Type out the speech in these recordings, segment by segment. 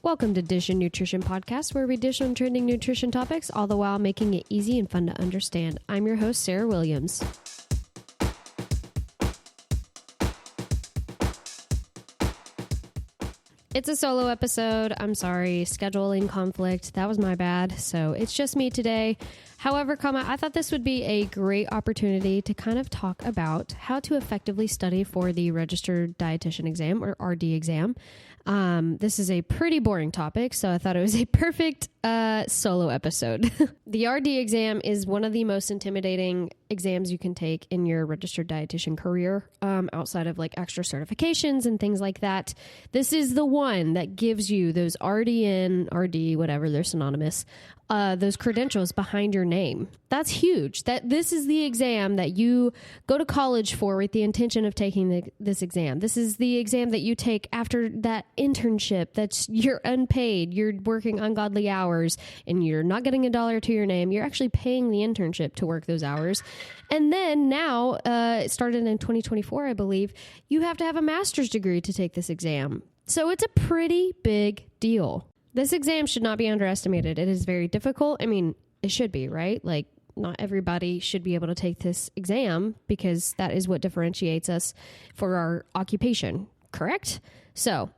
Welcome to Dish and Nutrition Podcast, where we dish on trending nutrition topics, all the while making it easy and fun to understand. I'm your host, Sarah Williams. It's a solo episode. I'm sorry, scheduling conflict. That was my bad. So it's just me today. However, I thought this would be a great opportunity to kind of talk about how to effectively study for the Registered Dietitian exam or RD exam. This is a pretty boring topic, so I thought it was a perfect solo episode. The RD exam is one of the most intimidating exams you can take in your registered dietitian career, outside of like extra certifications and things like that. This is the one that gives you those RDN, RD, whatever, they're synonymous, those credentials behind your name. That's huge. This is the exam that you go to college for with the intention of taking this exam. This is the exam that you take after that internship that's you're unpaid, you're working ungodly hours, and you're not getting $1 to your name. You're actually paying the internship to work those hours. And then now, it started in 2024, I believe, you have to have a master's degree to take this exam. So it's a pretty big deal. This exam should not be underestimated. It is very difficult. I mean, it should be, right? Like, not everybody should be able to take this exam because that is what differentiates us for our occupation, correct? So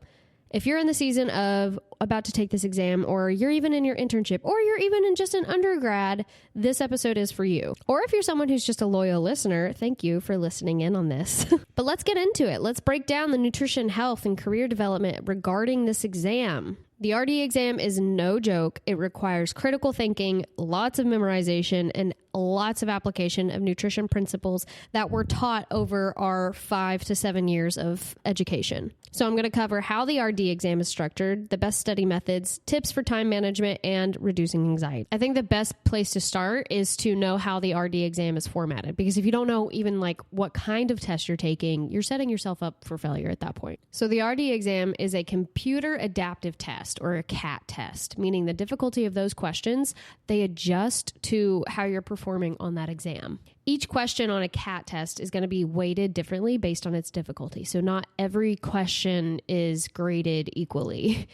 if you're in the season of about to take this exam, or you're even in your internship, or you're even in just an undergrad, this episode is for you. Or if you're someone who's just a loyal listener, thank you for listening in on this. But let's get into it. Let's break down the nutrition, health, and career development regarding this exam. The RD exam is no joke. It requires critical thinking, lots of memorization, and lots of application of nutrition principles that were taught over our 5 to 7 years of education. So I'm going to cover how the RD exam is structured, the best study methods, tips for time management, and reducing anxiety. I think the best place to start is to know how the RD exam is formatted, because if you don't know even like what kind of test you're taking, you're setting yourself up for failure at that point. So the RD exam is a computer adaptive test, or a CAT test, meaning the difficulty of those questions, they adjust to how you're performing on that exam. Each question on a CAT test is going to be weighted differently based on its difficulty. So not every question is graded equally.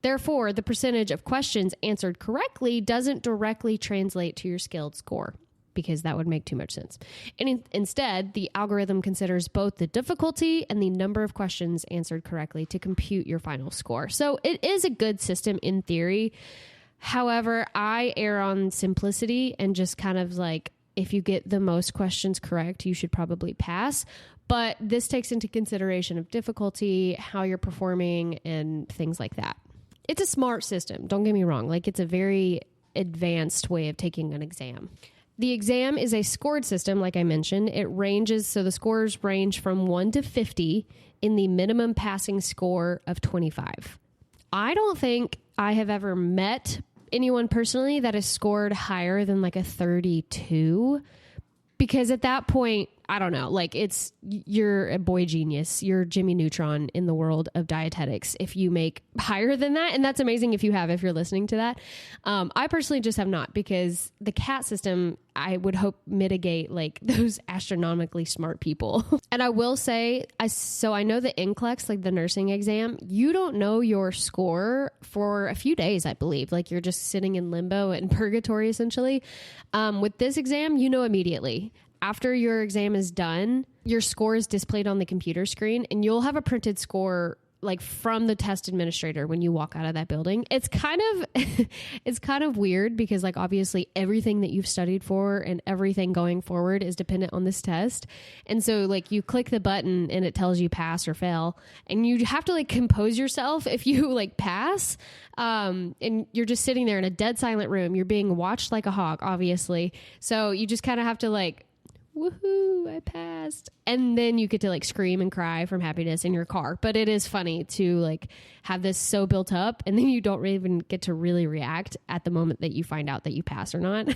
Therefore, the percentage of questions answered correctly doesn't directly translate to your skilled score, because that would make too much sense. And instead, the algorithm considers both the difficulty and the number of questions answered correctly to compute your final score. So it is a good system in theory. However, I err on simplicity and just kind of like, if you get the most questions correct, you should probably pass. But this takes into consideration of difficulty, how you're performing, and things like that. It's a smart system. Don't get me wrong. Like, it's a very advanced way of taking an exam. The exam is a scored system, like I mentioned. It ranges, so the scores range from 1 to 50 in the minimum passing score of 25. I don't think I have ever met anyone personally that has scored higher than like a 32, because at that point, I don't know, like you're a boy genius. You're Jimmy Neutron in the world of dietetics if you make higher than that. And that's amazing if you're listening to that. I personally just have not, because the CAT system, I would hope mitigate like those astronomically smart people. And I will say, I know the NCLEX, like the nursing exam, you don't know your score for a few days, I believe. Like, you're just sitting in limbo and purgatory essentially. With this exam, you know immediately. After your exam is done, your score is displayed on the computer screen, and you'll have a printed score like from the test administrator when you walk out of that building. It's kind of weird, because like obviously everything that you've studied for and everything going forward is dependent on this test. And so like you click the button and it tells you pass or fail, and you have to like compose yourself if you like pass. And you're just sitting there in a dead silent room. You're being watched like a hawk, obviously. So you just kind of have to like, woohoo, I passed. And then you get to like scream and cry from happiness in your car. But it is funny to like have this so built up, and then you don't even get to really react at the moment that you find out that you pass or not.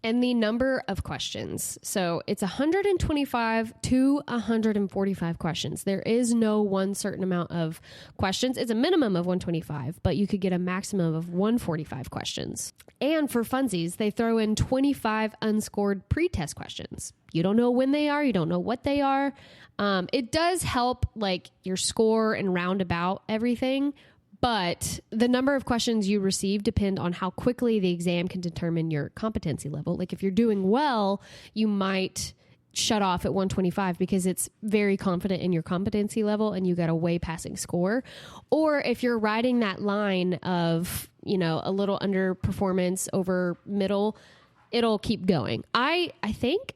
And the number of questions. So it's 125 to 145 questions. There is no one certain amount of questions. It's a minimum of 125, but you could get a maximum of 145 questions. And for funsies, they throw in 25 unscored pre-test questions. You don't know when they are. You don't know what they are. It does help like your score and round about everything, But the number of questions you receive depend on how quickly the exam can determine your competency level. Like if you're doing well, you might shut off at 125 because it's very confident in your competency level and you got a way passing score. Or if you're riding that line of, you know, a little underperformance over middle, it'll keep going. I think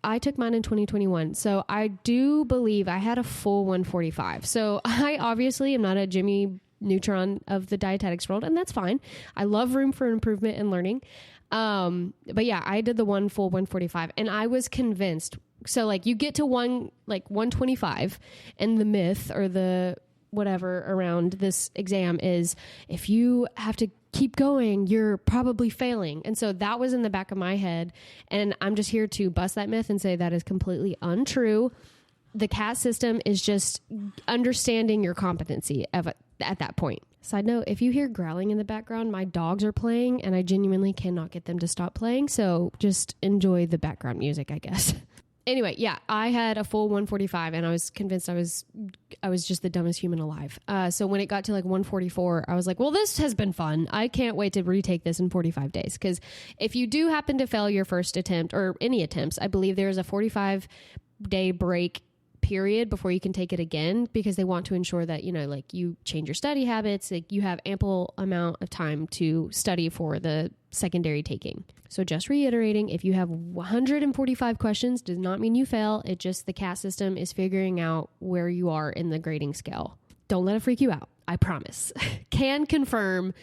I took mine in 2021. So I do believe I had a full 145. So I obviously am not a Jimmy Neutron of the dietetics world, and that's fine. I love room for improvement and learning. But yeah, I did the one full 145 and I was convinced. So like you get to 125 and the myth or the whatever around this exam is if you have to keep going, you're probably failing. And so that was in the back of my head. And I'm just here to bust that myth and say that is completely untrue. The CAT system is just understanding your competency at that point. Side note, if you hear growling in the background, my dogs are playing and I genuinely cannot get them to stop playing. So just enjoy the background music, I guess. Anyway, yeah, I had a full 145 and I was convinced I was just the dumbest human alive. So when it got to like 144, I was like, well, this has been fun. I can't wait to retake this in 45 days. Because if you do happen to fail your first attempt or any attempts, I believe there's a 45-day break period before you can take it again because they want to ensure that, you know, like you change your study habits, like you have ample amount of time to study for the secondary taking. So just reiterating, if you have 145 questions, does not mean you fail. It just the CAT system is figuring out where you are in the grading scale. Don't let it freak you out. I promise. Can confirm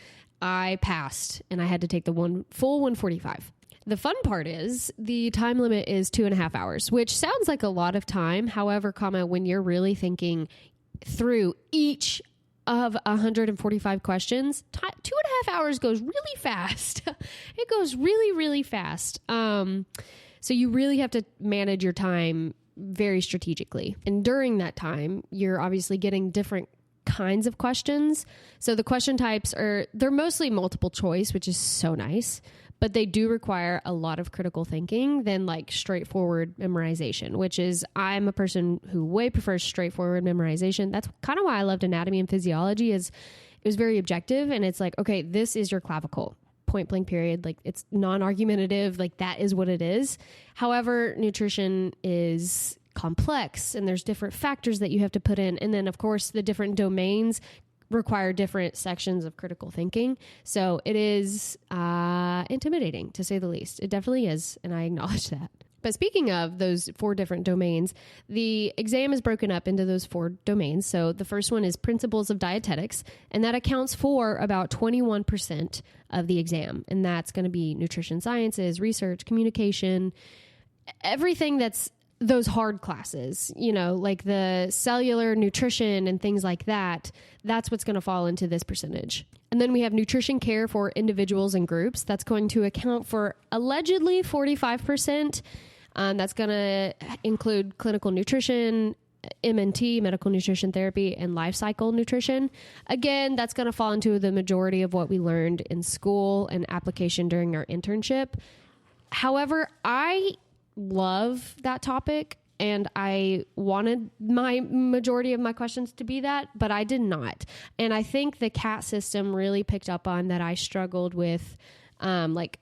I passed and I had to take the full 145. The fun part is the time limit is 2.5 hours, which sounds like a lot of time. However, when you're really thinking through each of 145 questions, 2.5 hours goes really fast. It goes really, really fast. So you really have to manage your time very strategically. And during that time, you're obviously getting different kinds of questions. So the question types they're mostly multiple choice, which is so nice. But they do require a lot of critical thinking than like straightforward memorization, which is I'm a person who way prefers straightforward memorization. That's kind of why I loved anatomy and physiology is it was very objective. And it's like, okay, this is your clavicle, point blank period. Like it's non-argumentative. Like that is what it is. However, nutrition is complex and there's different factors that you have to put in. And then of course the different domains require different sections of critical thinking. So it is intimidating to say the least. It definitely is. And I acknowledge that. But speaking of those 4 different domains, the exam is broken up into those 4 domains. So the first one is principles of dietetics, and that accounts for about 21% of the exam. And that's going to be nutrition sciences, research, communication, everything that's those hard classes, you know, like the cellular nutrition and things like that. That's what's going to fall into this percentage. And then we have nutrition care for individuals and groups. That's going to account for allegedly 45%. That's going to include clinical nutrition, MNT, medical nutrition therapy, and life cycle nutrition. Again, that's going to fall into the majority of what we learned in school and application during our internship. However, I love that topic and I wanted my majority of my questions to be that, but I did not. And I think the CAT system really picked up on that I struggled with like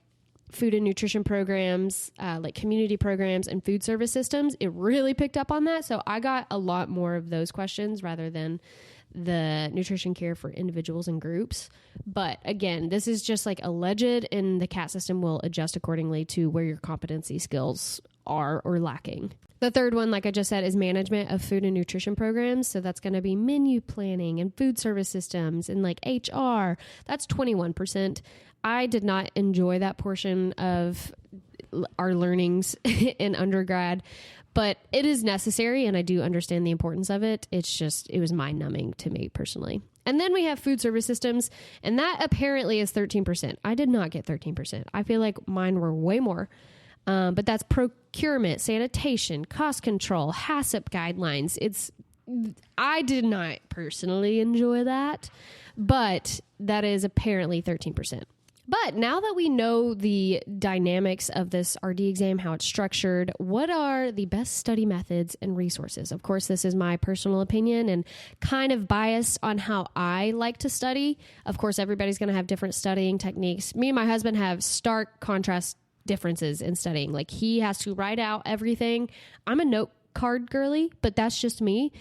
food and nutrition programs, like community programs and food service systems. It really picked up on that. So I got a lot more of those questions rather than the nutrition care for individuals and groups. But again, this is just like alleged, and the CAT system will adjust accordingly to where your competency skills are or lacking. The third one, like I just said, is management of food and nutrition programs. So that's going to be menu planning and food service systems and like HR. That's 21%. I did not enjoy that portion of our learnings in undergrad, but it is necessary and I do understand the importance of it. It's just, it was mind numbing to me personally. And then we have food service systems, and that apparently is 13%. I did not get 13%. I feel like mine were way more. But that's procurement, sanitation, cost control, HACCP guidelines. I did not personally enjoy that, but that is apparently 13%. But now that we know the dynamics of this RD exam, how it's structured, what are the best study methods and resources? Of course, this is my personal opinion and kind of biased on how I like to study. Of course, everybody's going to have different studying techniques. Me and my husband have stark contrast differences in studying. Like, he has to write out everything. I'm a note card girly, but that's just me.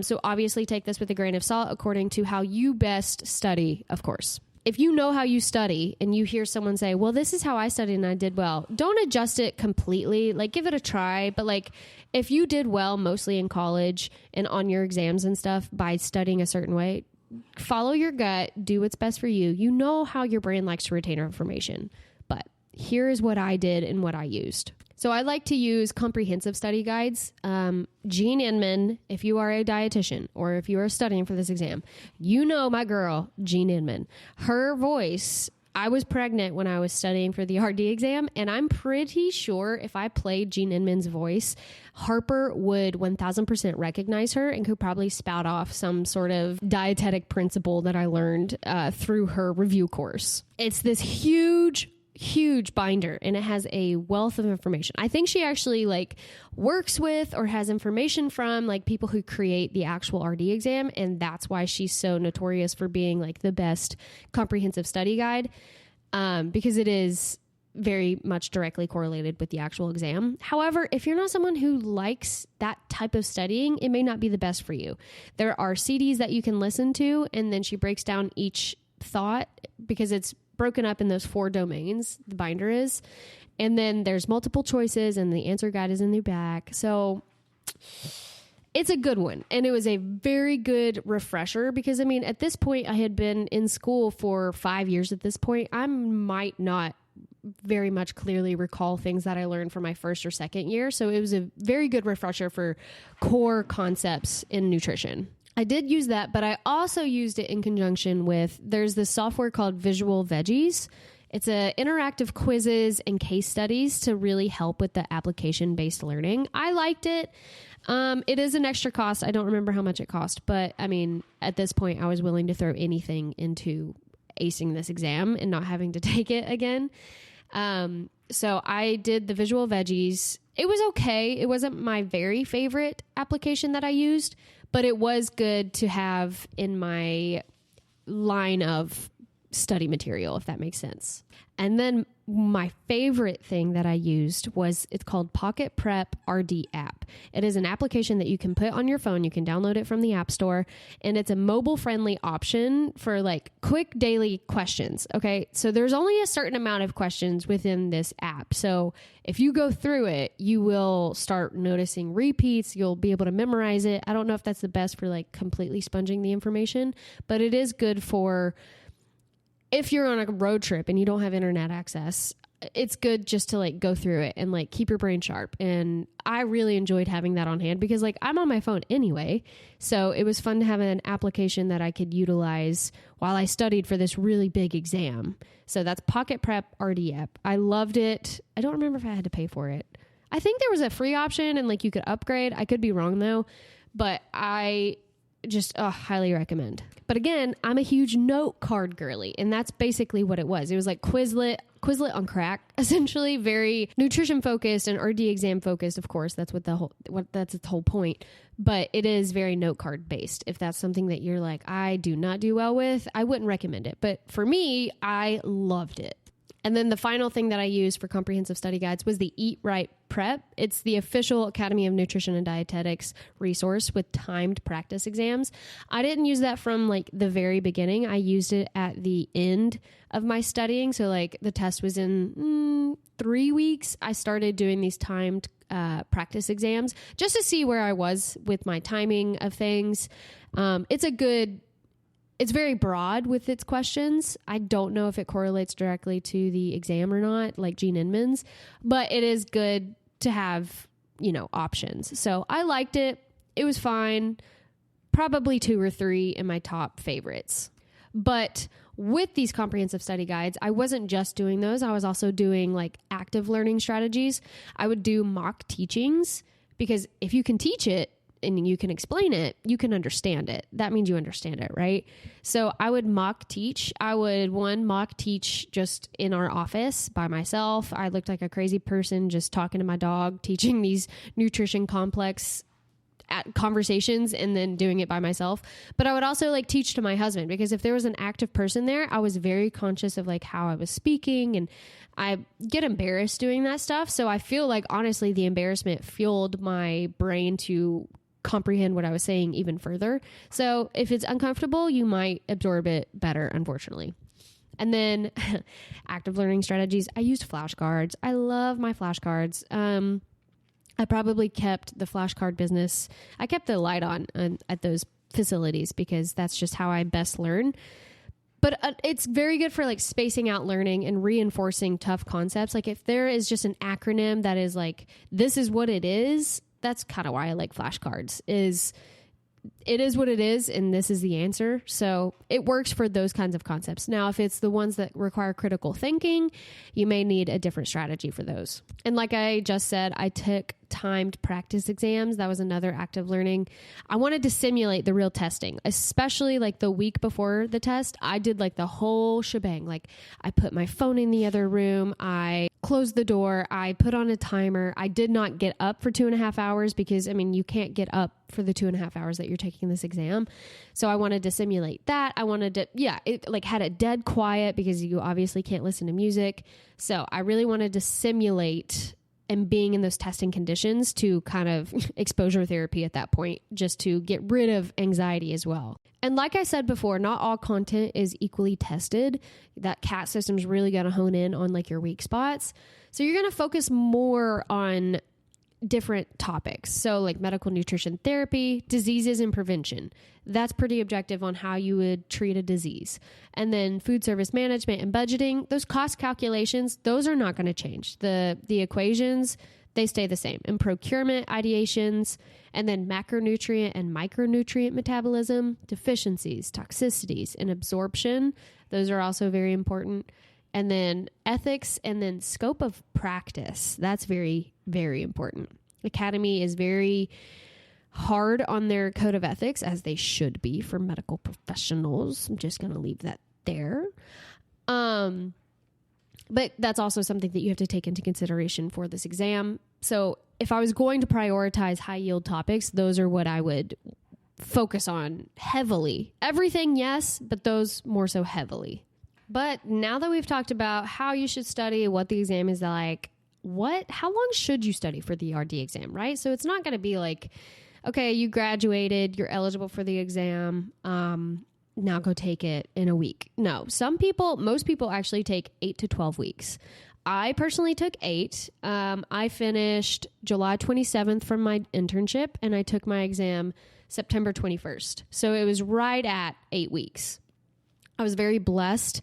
So obviously take this with a grain of salt according to how you best study, of course. If you know how you study and you hear someone say, well, this is how I studied and I did well, don't adjust it completely. Like, give it a try. But like, if you did well, mostly in college and on your exams and stuff by studying a certain way, follow your gut, do what's best for you. You know how your brain likes to retain information. But here is what I did and what I used. So I like to use comprehensive study guides. Jean Inman, if you are a dietitian or if you are studying for this exam, you know my girl, Jean Inman. Her voice, I was pregnant when I was studying for the RD exam, and I'm pretty sure if I played Jean Inman's voice, Harper would 1000% recognize her and could probably spout off some sort of dietetic principle that I learned through her review course. It's this huge binder, and it has a wealth of information. I think she actually like works with or has information from like people who create the actual RD exam, and that's why she's so notorious for being like the best comprehensive study guide, because it is very much directly correlated with the actual exam. However, if you're not someone who likes that type of studying, it may not be the best for you. There are CDs that you can listen to, and then she breaks down each thought because it's broken up in those 4 domains, the binder is, and then there's multiple choices and the answer guide is in the back. So it's a good one. And it was a very good refresher because, I mean, at this point I had been in school for 5 years at this point. I might not very much clearly recall things that I learned from my first or second year. So it was a very good refresher for core concepts in nutrition. I did use that, but I also used it in conjunction with, there's this software called Visual Veggies. It's a interactive quizzes and case studies to really help with the application-based learning. I liked it. It is an extra cost. I don't remember how much it cost, but I mean, at this point I was willing to throw anything into acing this exam and not having to take it again. So I did the Visual Veggies. It was okay. It wasn't my very favorite application that I used, but it was good to have in my line of study material, if that makes sense. And then my favorite thing that I used was, it's called Pocket Prep RD app. It is an application that you can put on your phone. You can download it from the App Store, and it's a mobile friendly option for like quick daily questions. Okay. So there's only a certain amount of questions within this app. So if you go through it, you will start noticing repeats. You'll be able to memorize it. I don't know if that's the best for like completely sponging the information, but it is good for if you're on a road trip and you don't have internet access. It's good just to like go through it and like keep your brain sharp. And I really enjoyed having that on hand because like I'm on my phone anyway. So it was fun to have an application that I could utilize while I studied for this really big exam. So that's Pocket Prep RD app. I loved it. I don't remember if I had to pay for it. I think there was a free option and like you could upgrade. I could be wrong though, but I just highly recommend. But again, I'm a huge note card girly, and that's basically what it was. It was like Quizlet on crack, essentially, very nutrition focused and RD exam focused. Of course, that's that's its whole point. But it is very note card based. If that's something that you're like, I do not do well with, I wouldn't recommend it. But for me, I loved it. And then the final thing that I used for comprehensive study guides was the Eat Right Prep. It's the official Academy of Nutrition and Dietetics resource with timed practice exams. I didn't use that from like the very beginning. I used it at the end of my studying. So like the test was in 3 weeks. I started doing these timed practice exams just to see where I was with my timing of things. It's very broad with its questions. I don't know if it correlates directly to the exam or not, like Jean Inman's, but it is good to have, options. So I liked it. It was fine. Probably 2 or 3 in my top favorites. But with these comprehensive study guides, I wasn't just doing those. I was also doing like active learning strategies. I would do mock teachings because if you can teach it, and you can explain it, you can understand it. That means you understand it, right? So I would mock teach. I would mock teach just in our office by myself. I looked like a crazy person just talking to my dog, teaching these nutrition complex conversations and then doing it by myself. But I would also like teach to my husband, because if there was an active person there, I was very conscious of like how I was speaking, and I get embarrassed doing that stuff. So I feel like honestly, the embarrassment fueled my brain to comprehend what I was saying even further. So if it's uncomfortable, you might absorb it better, unfortunately. And then active learning strategies. I used flashcards. I love my flashcards. I probably kept the flashcard business. I kept the light on at those facilities because that's just how I best learn. But it's very good for like spacing out learning and reinforcing tough concepts. Like if there is just an acronym that is like, this is what it is, that's kind of why I like flashcards. It is what it is, and this is the answer. So it works for those kinds of concepts. Now, if it's the ones that require critical thinking, you may need a different strategy for those. And like I just said, I took timed practice exams. That was another active learning. I wanted to simulate the real testing, especially like the week before the test. I did like the whole shebang. Like I put my phone in the other room. I closed the door. I put on a timer. I did not get up for 2.5 hours because, I mean, you can't get up for the 2.5 hours that you're taking this exam. So I wanted to simulate that. I wanted to, it like had it dead quiet because you obviously can't listen to music. So I really wanted to simulate and being in those testing conditions to kind of exposure therapy at that point, just to get rid of anxiety as well. And like I said before, not all content is equally tested. That CAT system is really going to hone in on like your weak spots. So you're going to focus more on different topics. So like medical nutrition therapy, diseases and prevention. That's pretty objective on how you would treat a disease. And then food service management and budgeting, those cost calculations, those are not going to change. The equations, they stay the same. And procurement ideations, and then macronutrient and micronutrient metabolism, deficiencies, toxicities, and absorption. Those are also very important. And then ethics, and then scope of practice. That's very, very important. Academy is very hard on their code of ethics, as they should be for medical professionals. I'm just going to leave that there. But that's also something that you have to take into consideration for this exam. So if I was going to prioritize high yield topics, those are what I would focus on heavily. Everything, yes, but those more so heavily. But now that we've talked about how you should study, what the exam is like, how long should you study for the RD exam, right? So it's not going to be like, okay, you graduated, you're eligible for the exam, now go take it in a week. No, most people actually take 8 to 12 weeks. I personally took 8. I finished July 27th from my internship, and I took my exam September 21st. So it was right at 8 weeks. I was very blessed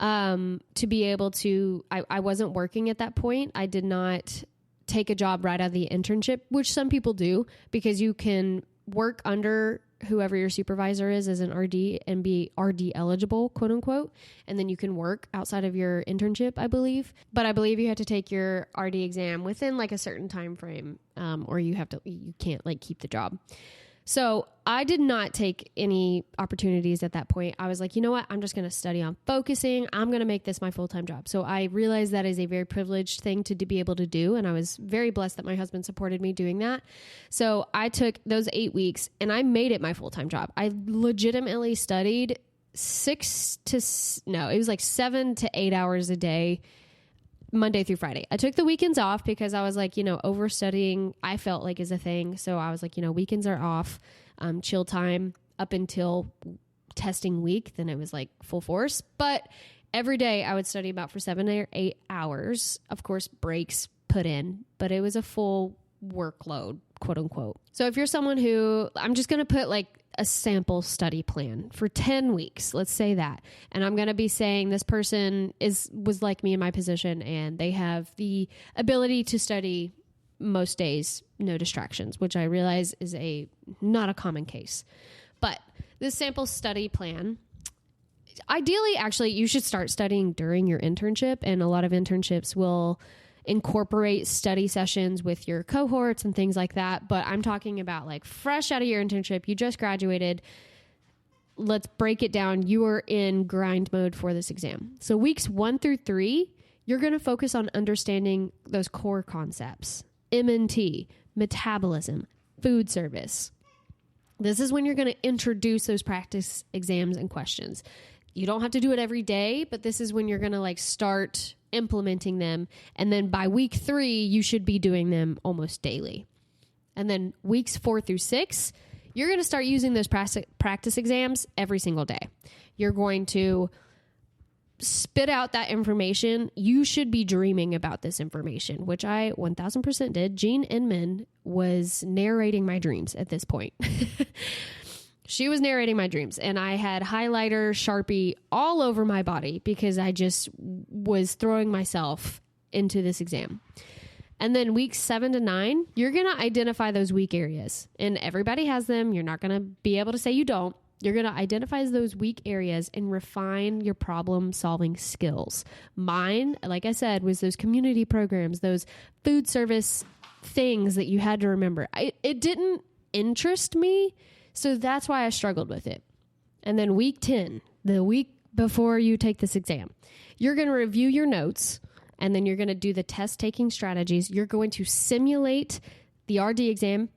to be able to, I wasn't working at that point. I did not take a job right out of the internship, which some people do, because you can work under whoever your supervisor is as an RD and be RD eligible, quote unquote. And then you can work outside of your internship, I believe. But I believe you have to take your RD exam within like a certain time frame, or you can't like keep the job. So I did not take any opportunities at that point. I was like, you know what? I'm just going to study on focusing. I'm going to make this my full-time job. So I realized that is a very privileged thing to be able to do. And I was very blessed that my husband supported me doing that. So I took those 8 weeks and I made it my full-time job. I legitimately studied 7 to 8 hours a day, Monday through Friday. I took the weekends off because I was like, overstudying, I felt like is a thing. So I was like, weekends are off, chill time up until testing week. Then it was like full force. But every day I would study about for 7 or 8 hours. Of course, breaks put in, but it was a full workload, quote unquote. So if you're someone who, I'm just going to put like a sample study plan for 10 weeks, let's say that. And I'm going to be saying this person was like me in my position, and they have the ability to study most days, no distractions, which I realize is not a common case. But this sample study plan, ideally, actually, you should start studying during your internship. And a lot of internships will incorporate study sessions with your cohorts and things like that. But I'm talking about like fresh out of your internship, you just graduated. Let's break it down. You are in grind mode for this exam. So weeks 1 through 3, you're going to focus on understanding those core concepts: M&T, metabolism, food service. This is when you're going to introduce those practice exams and questions. You don't have to do it every day, but this is when you're going to like start implementing them. And then by week 3, you should be doing them almost daily. And then weeks 4 through 6, you're going to start using those practice exams every single day. You're going to spit out that information. You should be dreaming about this information, which I 1000% did. Jean Inman was narrating my dreams at this point. She was narrating my dreams, and I had highlighter, Sharpie all over my body because I just was throwing myself into this exam. And then weeks 7 to 9, you're going to identify those weak areas, and everybody has them. You're not going to be able to say you don't. You're going to identify those weak areas and refine your problem solving skills. Mine, like I said, was those community programs, those food service things that you had to remember. It didn't interest me, so that's why I struggled with it. And then week 10, the week before you take this exam, you're going to review your notes, and then you're going to do the test taking strategies. You're going to simulate the RD exam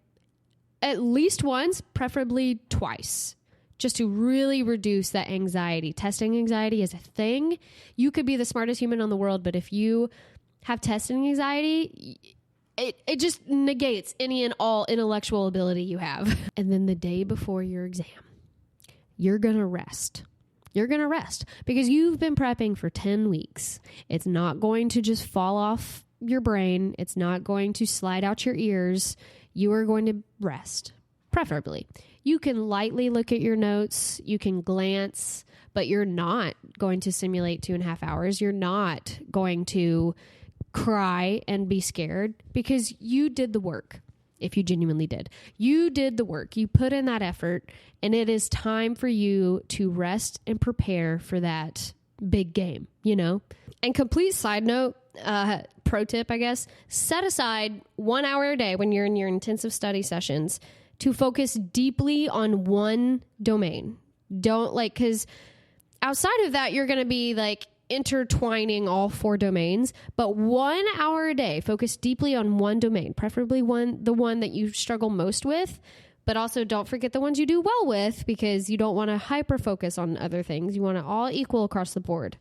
at least once, preferably twice, just to really reduce that anxiety. Testing anxiety is a thing. You could be the smartest human in the world, but if you have testing anxiety, it just negates any and all intellectual ability you have. And then the day before your exam, you're going to rest. You're going to rest because you've been prepping for 10 weeks. It's not going to just fall off your brain. It's not going to slide out your ears. You are going to rest, preferably. You can lightly look at your notes. You can glance, but you're not going to simulate 2.5 hours. You're not going to cry and be scared because you did the work. If you genuinely did, you did the work, you put in that effort, and it is time for you to rest and prepare for that big game, you know? And complete side note, pro tip, I guess, set aside 1 hour a day when you're in your intensive study sessions to focus deeply on one domain. Don't because outside of that, you're going to be like intertwining all 4 domains, but 1 hour a day, focus deeply on one domain, preferably the one that you struggle most with, but also don't forget the ones you do well with because you don't want to hyper focus on other things. You want to all equal across the board.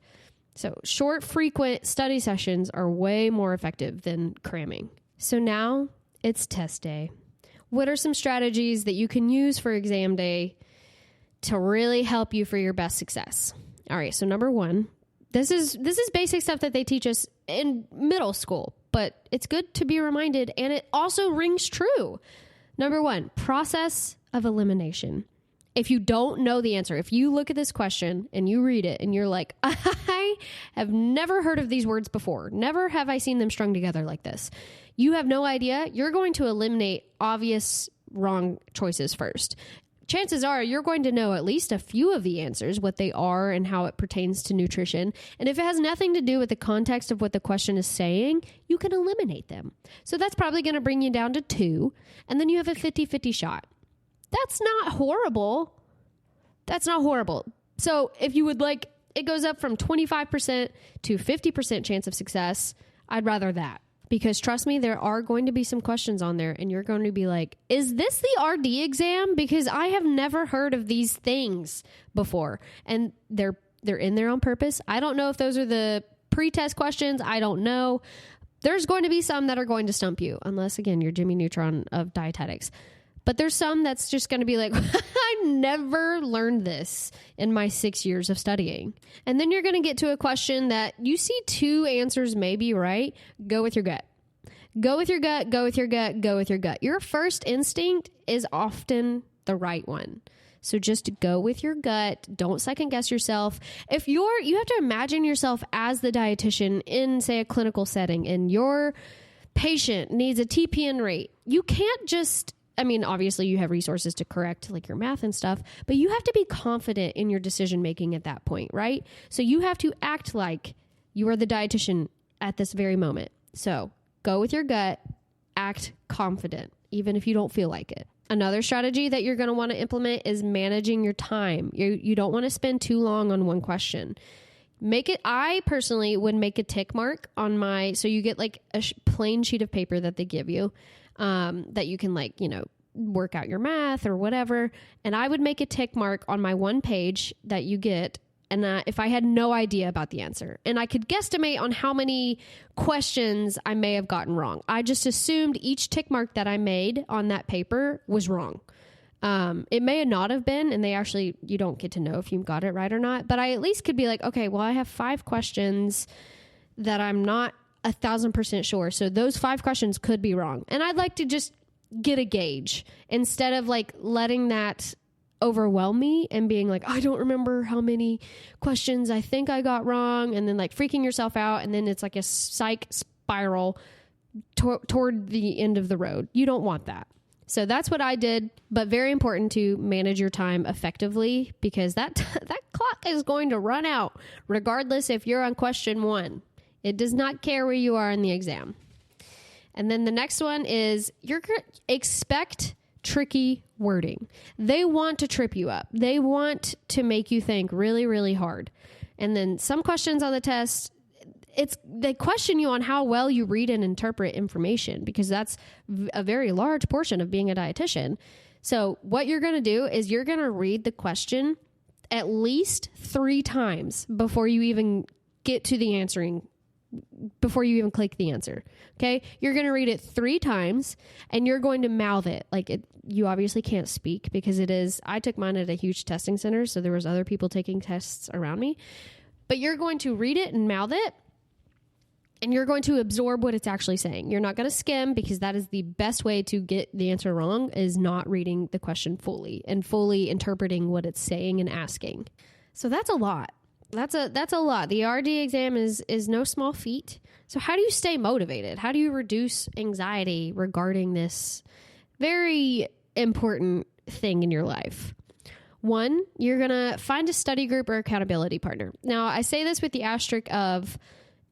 So short, frequent study sessions are way more effective than cramming. So now it's test day. What are some strategies that you can use for exam day to really help you for your best success? All right. So number 1, This is basic stuff that they teach us in middle school, but it's good to be reminded, and it also rings true. Number 1, process of elimination. If you don't know the answer, if you look at this question and you read it and you're like, I have never heard of these words before, never have I seen them strung together like this, you have no idea, you're going to eliminate obvious wrong choices first. Chances are you're going to know at least a few of the answers, what they are and how it pertains to nutrition. And if it has nothing to do with the context of what the question is saying, you can eliminate them. So that's probably going to bring you down to 2. And then you have a 50-50 shot. That's not horrible. That's not horrible. So if you would like, it goes up from 25% to 50% chance of success. I'd rather that. Because trust me, there are going to be some questions on there and you're going to be like, is this the RD exam? Because I have never heard of these things before. And they're in there on purpose. I don't know if those are the pre-test questions. I don't know. There's going to be some that are going to stump you, unless, again, you're Jimmy Neutron of dietetics. But there's some that's just going to be like, I never learned this in my 6 years of studying. And then you're going to get to a question that you see 2 answers may be right. Go with your gut. Go with your gut, go with your gut, go with your gut. Your first instinct is often the right one. So just go with your gut. Don't second guess yourself. If you have to imagine yourself as the dietitian in, say, a clinical setting, and your patient needs a TPN rate, you can't just, obviously you have resources to correct like your math and stuff, but you have to be confident in your decision making at that point, right? So you have to act like you are the dietitian at this very moment. So go with your gut, act confident, even if you don't feel like it. Another strategy that you're going to want to implement is managing your time. You don't want to spend too long on one question. I personally would make a tick mark on so you get like a plain sheet of paper that they give you, that you can work out your math or whatever. And I would make a tick mark on my one page that you get. And if I had no idea about the answer, and I could guesstimate on how many questions I may have gotten wrong, I just assumed each tick mark that I made on that paper was wrong. It may not have been, and you don't get to know if you got it right or not, but I at least could be like, okay, well, I have 5 questions that I'm not 1,000% sure. So those 5 questions could be wrong. And I'd like to just get a gauge instead of like letting that overwhelm me and being like, I don't remember how many questions I think I got wrong. And then like freaking yourself out. And then it's like a psych spiral toward the end of the road. You don't want that. So that's what I did, but very important to manage your time effectively, because that clock is going to run out regardless if you're on question 1. It does not care where you are in the exam. And then the next one is expect tricky wording. They want to trip you up. They want to make you think really, really hard. And then some questions on the test, they question you on how well you read and interpret information, because that's a very large portion of being a dietitian. So what you're going to do is you're going to read the question at least 3 times before you even get to the answering, before you even click the answer. Okay. You're going to read it 3 times and you're going to mouth it. You obviously can't speak because I took mine at a huge testing center. So there was other people taking tests around me, but you're going to read it and mouth it. And you're going to absorb what it's actually saying. You're not going to skim, because that is the best way to get the answer wrong, is not reading the question fully and fully interpreting what it's saying and asking. So that's a lot. That's a lot. The RD exam is no small feat. So how do you stay motivated? How do you reduce anxiety regarding this very important thing in your life? 1, you're going to find a study group or accountability partner. Now, I say this with the asterisk of,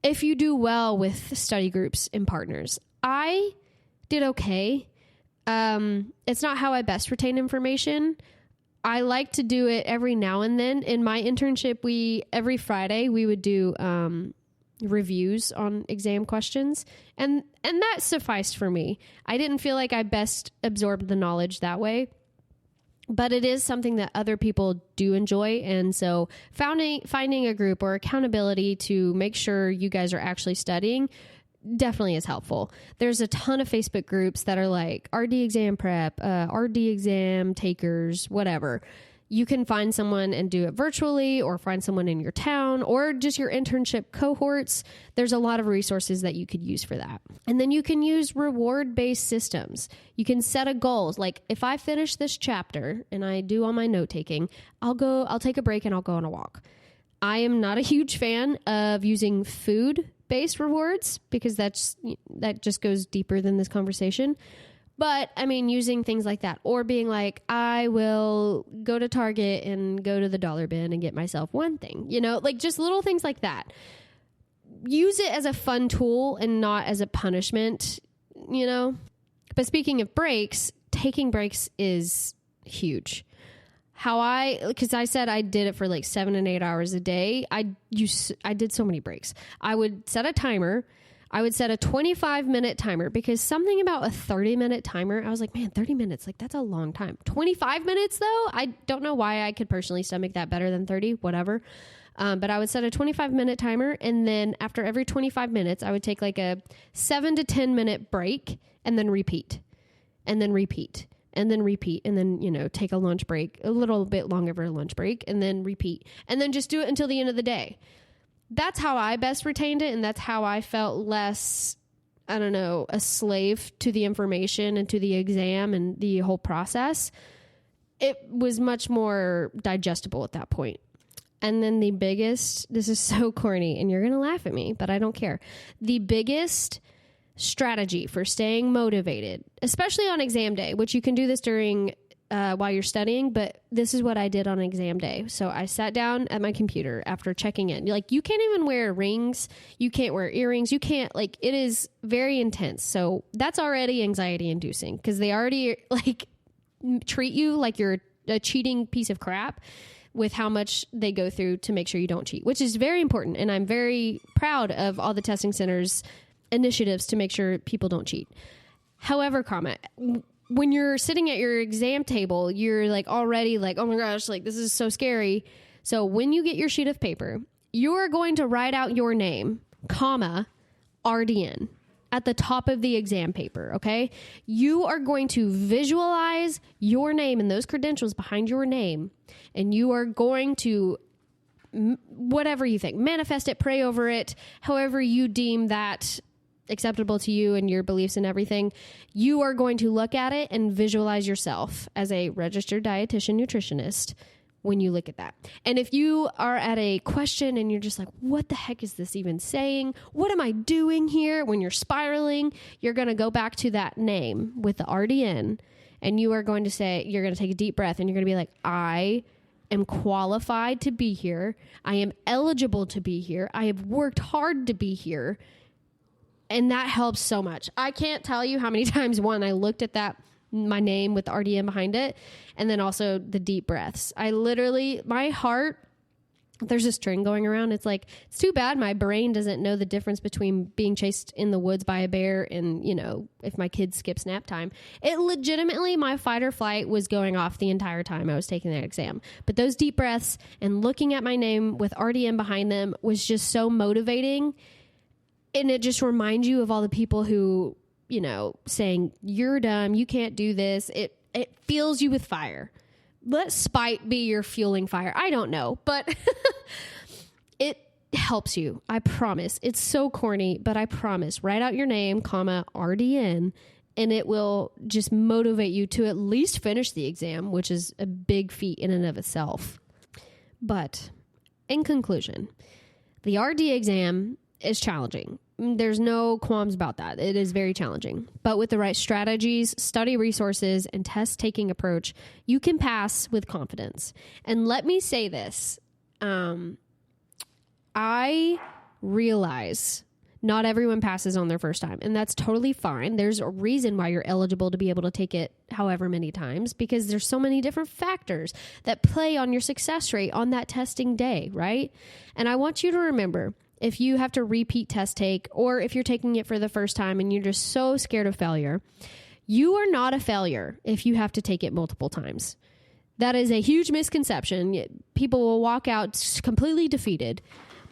if you do well with study groups and partners. I did okay. It's not how I best retain information. I like to do it every now and then. In my internship, every Friday we would do reviews on exam questions, and that sufficed for me. I didn't feel like I best absorbed the knowledge that way. But it is something that other people do enjoy. And so finding a group or accountability to make sure you guys are actually studying definitely is helpful. There's a ton of Facebook groups that are like RD exam prep, RD exam takers, whatever. You can find someone and do it virtually, or find someone in your town, or just your internship cohorts. There's a lot of resources that you could use for that. And then you can use reward-based systems. You can set a goal. Like, if I finish this chapter and I do all my note taking, I'll take a break and I'll go on a walk. I am not a huge fan of using food-based rewards, because that just goes deeper than this conversation. But I mean, using things like that, or being like, I will go to Target and go to the dollar bin and get myself one thing, like just little things like that. Use it as a fun tool and not as a punishment, But speaking of breaks, taking breaks is huge. Because I said I did it for like 7 and 8 hours a day. I did so many breaks. I would set a timer. I would set a 25-minute timer, because something about a 30-minute timer, I was like, man, 30 minutes, like that's a long time. 25 minutes though, I don't know why I could personally stomach that better than 30, whatever. But I would set a 25-minute timer, and then after every 25 minutes, I would take like a 7 to 10-minute break, and then repeat, and then repeat, and then repeat, and then, take a lunch break, a little bit longer of a lunch break, and then repeat, and then just do it until the end of the day. That's how I best retained it, and that's how I felt less, a slave to the information and to the exam and the whole process. It was much more digestible at that point. And then this is so corny, and you're going to laugh at me, but I don't care. The biggest strategy for staying motivated, especially on exam day, which you can do this during while you're studying, but this is what I did on exam day. So I sat down at my computer after checking in. Like, you can't even wear rings. You can't wear earrings. You can't, like, it is very intense. So that's already anxiety inducing because they already like treat you like you're a cheating piece of crap with how much they go through to make sure you don't cheat, which is very important. And I'm very proud of all the testing centers initiatives to make sure people don't cheat. However, when you're sitting at your exam table, you're like already like, oh my gosh, like this is so scary. So when you get your sheet of paper, you're going to write out your name, comma, RDN at the top of the exam paper. Okay. You are going to visualize your name and those credentials behind your name. And you are going to, whatever you think, manifest it, pray over it, however you deem that acceptable to you and your beliefs and everything. You are going to look at it and visualize yourself as a registered dietitian nutritionist when you look at that. And if you are at a question and you're just like, what the heck is this even saying? What am I doing here? When you're spiraling, you're going to go back to that name with the RDN and you are going to say, you're going to take a deep breath and you're going to be like, I am qualified to be here. I am eligible to be here. I have worked hard to be here. And that helps so much. I can't tell you how many times, one, I looked at my name with the RDN behind it, and then also the deep breaths. I literally, my heart, there's a string going around. It's like, it's too bad my brain doesn't know the difference between being chased in the woods by a bear and, you know, if my kid skips nap time. It legitimately, my fight or flight was going off the entire time I was taking that exam. But those deep breaths and looking at my name with RDN behind them was just so motivating. And it just reminds you of all the people who, you know, saying, you're dumb, you can't do this. It fills you with fire. Let spite be your fueling fire. I don't know, but it helps you. I promise. It's so corny, but I promise. Write out your name, comma, RDN, and it will just motivate you to at least finish the exam, which is a big feat in and of itself. But in conclusion, the RD exam is challenging. There's no qualms about that. It is very challenging. But with the right strategies, study resources, and test-taking approach, you can pass with confidence. And let me say this. I realize not everyone passes on their first time, and that's totally fine. There's a reason why you're eligible to be able to take it however many times, because there's so many different factors that play on your success rate on that testing day, right? And I want you to remember, if you have to repeat test take, or if you're taking it for the first time and you're just so scared of failure, you are not a failure if you have to take it multiple times. That is a huge misconception. People will walk out completely defeated.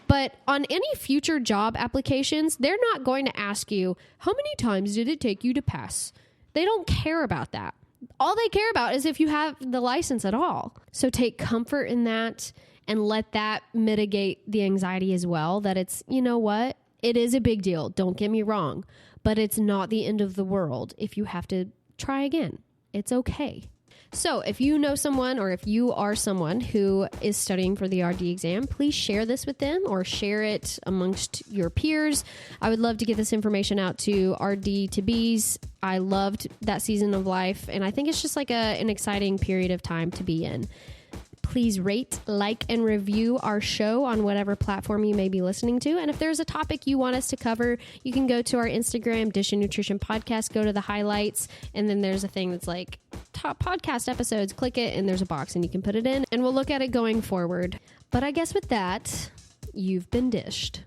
But on any future job applications, they're not going to ask you, how many times did it take you to pass? They don't care about that. All they care about is if you have the license at all. So take comfort in that and let that mitigate the anxiety as well, that it's, you know what, it is a big deal. Don't get me wrong, but it's not the end of the world if you have to try again. It's okay. So if you know someone, or if you are someone who is studying for the RD exam, please share this with them or share it amongst your peers. I would love to get this information out to RD to Bs. I loved that season of life, and I think it's just like an exciting period of time to be in. Please rate, like, and review our show on whatever platform you may be listening to. And if there's a topic you want us to cover, you can go to our Instagram, Dish and Nutrition Podcast, go to the highlights, and then there's a thing that's like top podcast episodes. Click it, and there's a box, and you can put it in, and we'll look at it going forward. But I guess with that, you've been dished.